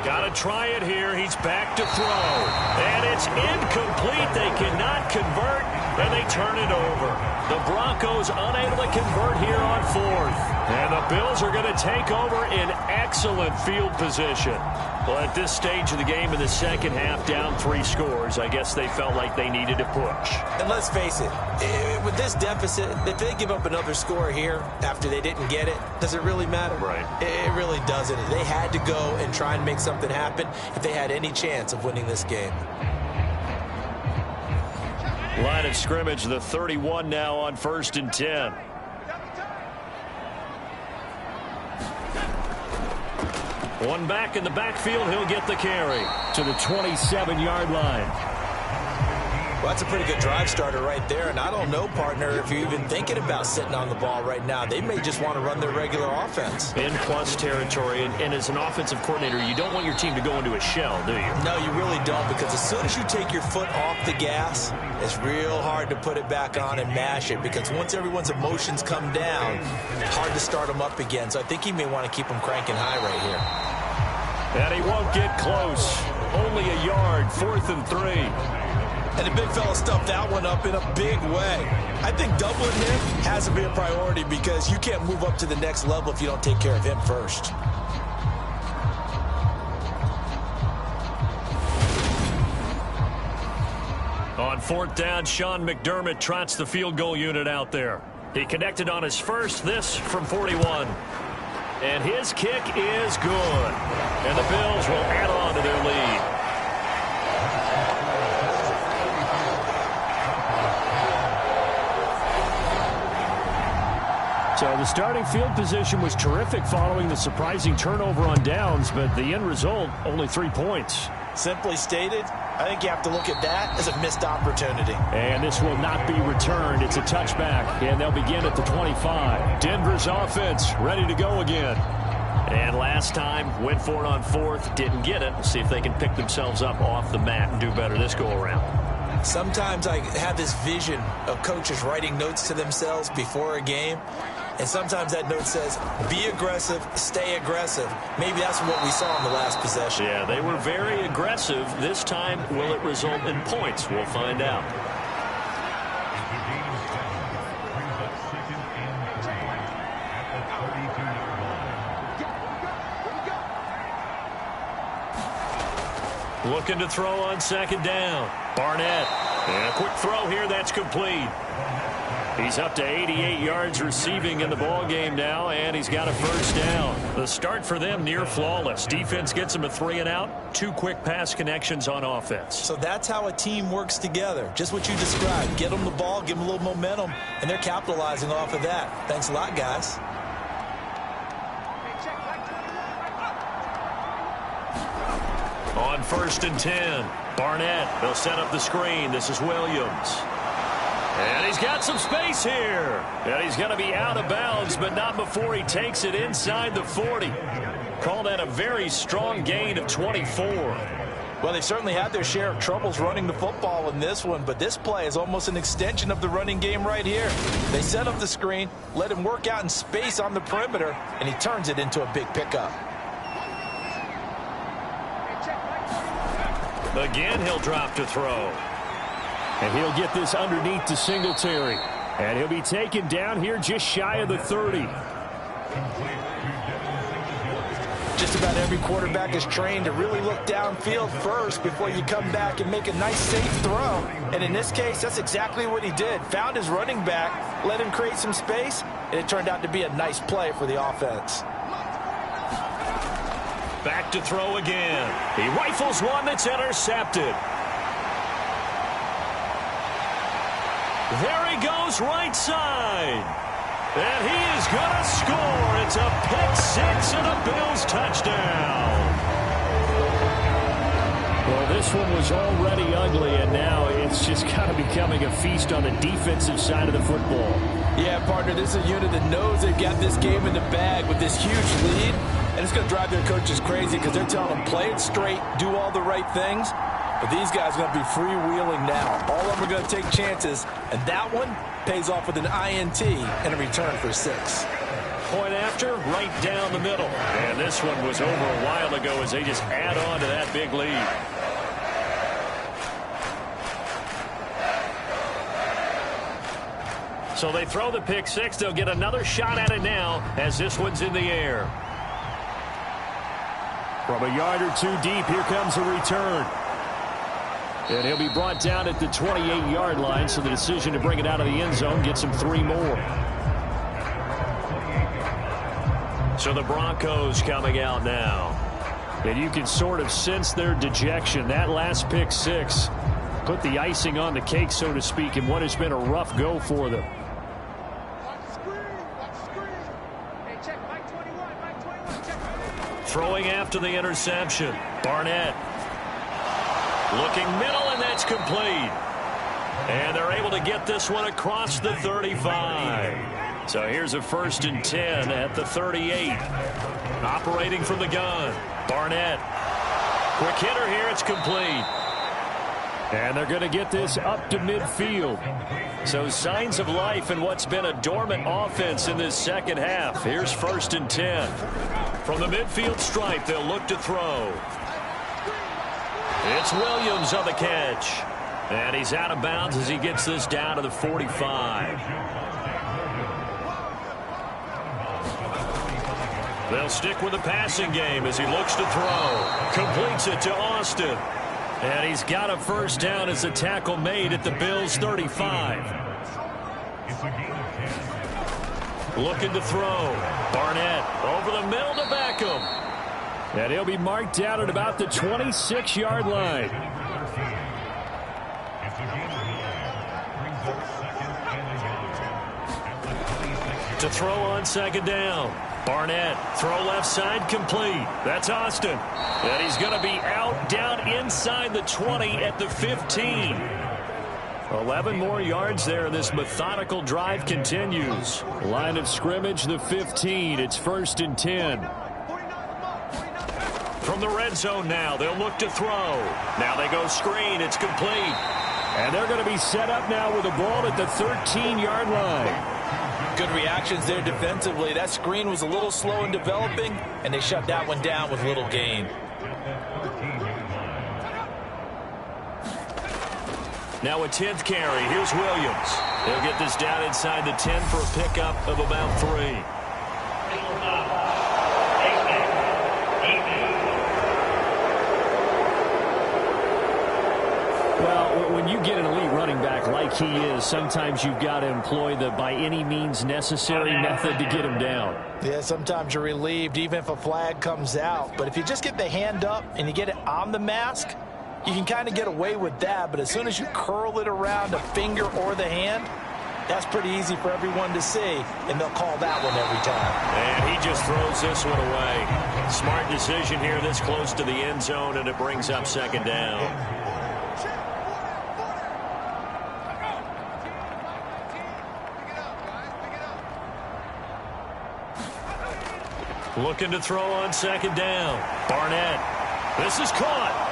Got to try it here. He's back to throw. And it's incomplete. They cannot convert, and they turn it over. The Broncos unable to convert here on 4th. And the Bills are going to take over in excellent field position. Well, at this stage of the game in the second half, down 3 scores, I guess they felt like they needed to push. And let's face it, with this deficit, if they give up another score here after they didn't get it, does it really matter? Right. It really doesn't. They had to go and try and make something happen if they had any chance of winning this game. Line of scrimmage, the 31 now on 1st and 10. One back in the backfield, he'll get the carry to the 27-yard line. Well, that's a pretty good drive starter right there, and I don't know, partner, if you're even thinking about sitting on the ball right now. They may just want to run their regular offense. In plus territory, and as an offensive coordinator, you don't want your team to go into a shell, do you? No, you really don't, because as soon as you take your foot off the gas, it's real hard to put it back on and mash it, because once everyone's emotions come down, it's hard to start them up again. So I think he may want to keep them cranking high right here. And he won't get close. Only a yard, 4th and 3. And the big fella stuffed that one up in a big way. I think doubling him has to be a priority because you can't move up to the next level if you don't take care of him first. On 4th down, Sean McDermott trots the field goal unit out there. He connected on his first, this from 41. And his kick is good. And the Bills will add on to their lead. So the starting field position was terrific following the surprising turnover on downs, but the end result, only 3 points. Simply stated, I think you have to look at that as a missed opportunity. And this will not be returned. It's a touchback, and they'll begin at the 25. Denver's offense ready to go again. And last time, went for it on fourth, didn't get it. See if they can pick themselves up off the mat and do better this go-around. Sometimes I have this vision of coaches writing notes to themselves before a game. And sometimes that note says, be aggressive, stay aggressive. Maybe that's what we saw in the last possession. Yeah, they were very aggressive. This time, will it result in points? We'll find out. Looking to throw on second down. Barnett. And a quick throw here. That's complete. He's up to 88 yards receiving in the ball game now, and he's got a first down. The start for them near flawless. Defense gets him a 3 and out. 2 quick pass connections on offense. So that's how a team works together. Just what you described. Get them the ball, give them a little momentum, and they're capitalizing off of that. Thanks a lot, guys. On 1st and 10, Barnett. They'll set up the screen. This is Williams. And he's got some space here. And he's going to be out of bounds, but not before he takes it inside the 40. Call that a very strong gain of 24. Well, they've certainly had their share of troubles running the football in this one, but this play is almost an extension of the running game right here. They set up the screen, let him work out in space on the perimeter, and he turns it into a big pickup. Again, he'll drop to throw. And he'll get this underneath to Singletary. And he'll be taken down here just shy of the 30. Just about every quarterback is trained to really look downfield first before you come back and make a nice, safe throw. And in this case, that's exactly what he did. Found his running back, let him create some space, and it turned out to be a nice play for the offense. Back to throw again. He rifles one that's intercepted. There he goes right side. And he is going to score. It's a pick-6 and a Bills touchdown. Well, this one was already ugly, and now it's just kind of becoming a feast on the defensive side of the football. Yeah, partner, this is a unit that knows they've got this game in the bag with this huge lead, and it's going to drive their coaches crazy because they're telling them play it straight, do all the right things. But these guys are going to be freewheeling now. All of them are going to take chances, and that one pays off with an INT and a return for 6. Point after, right down the middle. And this one was over a while ago as they just add on to that big lead. So they throw the pick-6. They'll get another shot at it now as this one's in the air. From a yard or two deep, here comes a return. And he'll be brought down at the 28-yard line, so the decision to bring it out of the end zone gets him 3 more. So the Broncos coming out now. And you can sort of sense their dejection. That last pick-6 put the icing on the cake, so to speak, in what has been a rough go for them. Throwing after the interception. Barnett. Looking middle, and that's complete. And they're able to get this one across the 35. So here's a 1st and 10 at the 38. Operating from the gun. Barnett. Quick hitter here. It's complete. And they're going to get this up to midfield. So signs of life in what's been a dormant offense in this second half. Here's 1st and 10. From the midfield stripe, they'll look to throw. It's Williams on the catch. And he's out of bounds as he gets this down to the 45. They'll stick with the passing game as he looks to throw. Completes it to Austin. And he's got a first down as a tackle made at the Bills' 35. Looking to throw. Barnett over the middle to Beckham. And he'll be marked down at about the 26-yard line. To To throw on second down. Barnett, throw left side, complete. That's Austin. And he's going to be out down inside the 20 at the 15. 11 more yards there. This methodical drive continues. Line of scrimmage, the 15. It's 1st and 10. From the red zone now, they'll look to throw. Now they go screen. It's complete. And they're going to be set up now with the ball at the 13-yard line. Good reactions there defensively. That screen was a little slow in developing, and they shut that one down with little gain. Now a 10th carry. Here's Williams. They'll get this down inside the 10 for a pickup of about 3. Well, when you get an elite running back like he is, sometimes you've got to employ the by any means necessary method to get him down. Yeah, sometimes you're relieved even if a flag comes out. But if you just get the hand up and you get it on the mask, you can kind of get away with that. But as soon as you curl it around a finger or the hand, that's pretty easy for everyone to see, and they'll call that one every time. And he just throws this one away. Smart decision here this close to the end zone, and it brings up second down. Looking to throw on second down. Barnett. This is caught.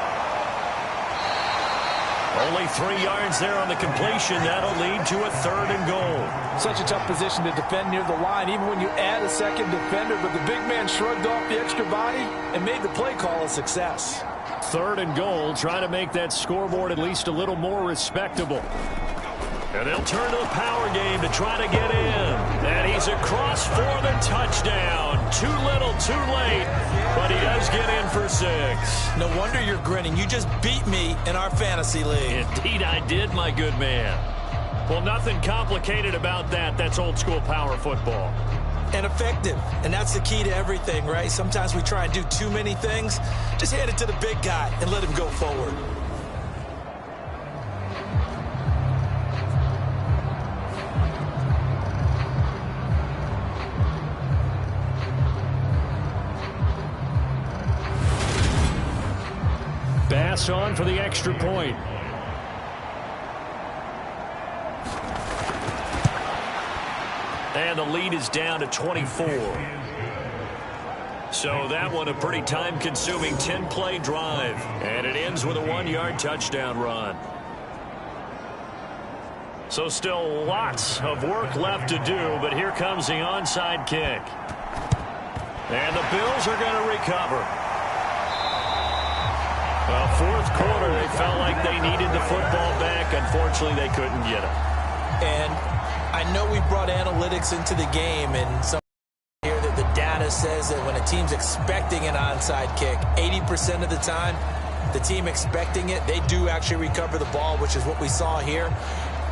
Only 3 yards there on the completion. That'll lead to a 3rd and goal. Such a tough position to defend near the line, even when you add a second defender. But the big man shrugged off the extra body and made the play call a success. 3rd and goal, trying to make that scoreboard at least a little more respectable. And they'll turn to the power game to try to get in. And he's across for the touchdown. Too little, too late. But he does get in for 6. No wonder you're grinning. You just beat me in our fantasy league. Indeed I did, my good man. Well, nothing complicated about that. That's old school power football. And effective. And that's the key to everything, right? Sometimes we try and do too many things. Just hand it to the big guy and let him go forward. Bass on for the extra point. And the lead is down to 24. So that one a pretty time-consuming 10-play drive. And it ends with a 1-yard touchdown run. So still lots of work left to do, but here comes the onside kick. And the Bills are going to recover. Well, 4th quarter, they felt like they needed the football back. Unfortunately, they couldn't get it. And I know we brought analytics into the game, and some here that the data says that when a team's expecting an onside kick, 80% of the time, the team expecting it, they do actually recover the ball, which is what we saw here.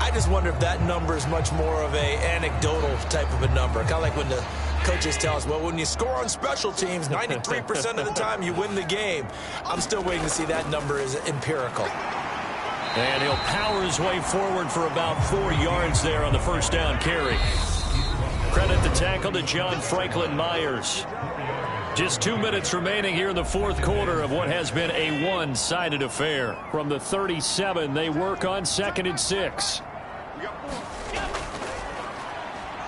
I just wonder if that number is much more of a anecdotal type of a number. Kind of like when the coaches tell us, well, when you score on special teams, 93% of the time you win the game. I'm still waiting to see that number is empirical. And he'll power his way forward for about 4 yards there on the first down carry. Credit the tackle to John Franklin Myers. Just 2 minutes remaining here in the 4th quarter of what has been a one-sided affair. From the 37, they work on 2nd and 6.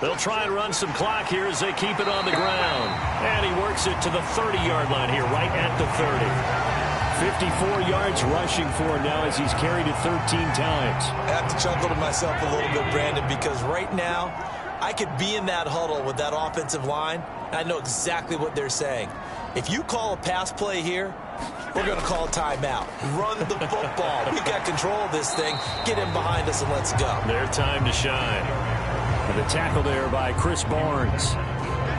They'll try and run some clock here as they keep it on the ground. And he works it to the 30-yard line here, right at the 30. 54 yards rushing for him now as he's carried it 13 times. I have to chuckle to myself a little bit, Brandon, because right now I could be in that huddle with that offensive line, and I know exactly what they're saying. If you call a pass play here, we're going to call a timeout. Run the football. We've got control of this thing. Get in behind us and let's go. Their time to shine. And the tackle there by Chris Barnes.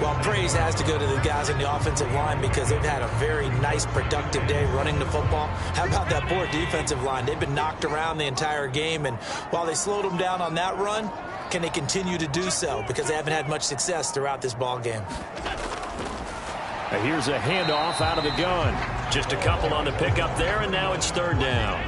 Well, praise has to go to the guys in the offensive line because they've had a very nice, productive day running the football. How about that poor defensive line? They've been knocked around the entire game, and while they slowed them down on that run, can they continue to do so? Because they haven't had much success throughout this ball game. Here's a handoff out of the gun. Just a couple on the pickup there, and now it's 3rd down.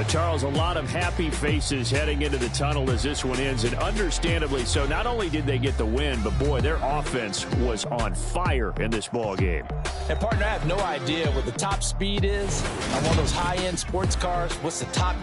Charles, a lot of happy faces heading into the tunnel as this one ends, and understandably so. Not only did they get the win, but, boy, their offense was on fire in this ball game. And, partner, I have no idea what the top speed is on one of those high-end sports cars. What's the top